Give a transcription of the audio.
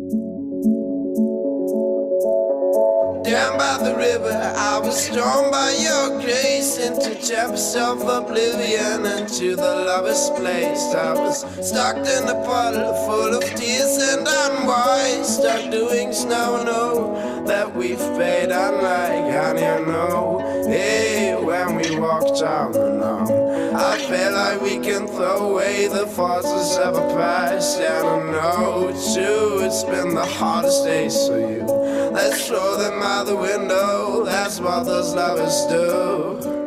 Down by the river, I was drawn by your grace into chambers of oblivion, into the lover's place. I was stuck in a puddle full of tears and unwise, stuck doing snow, know that we've paid unlike, and you know, hey, when we walked down the lawn, I feel like we can throw away the forces of a past, and I know too, it's been the hardest days for you. Let's throw them out the window, that's what those lovers do.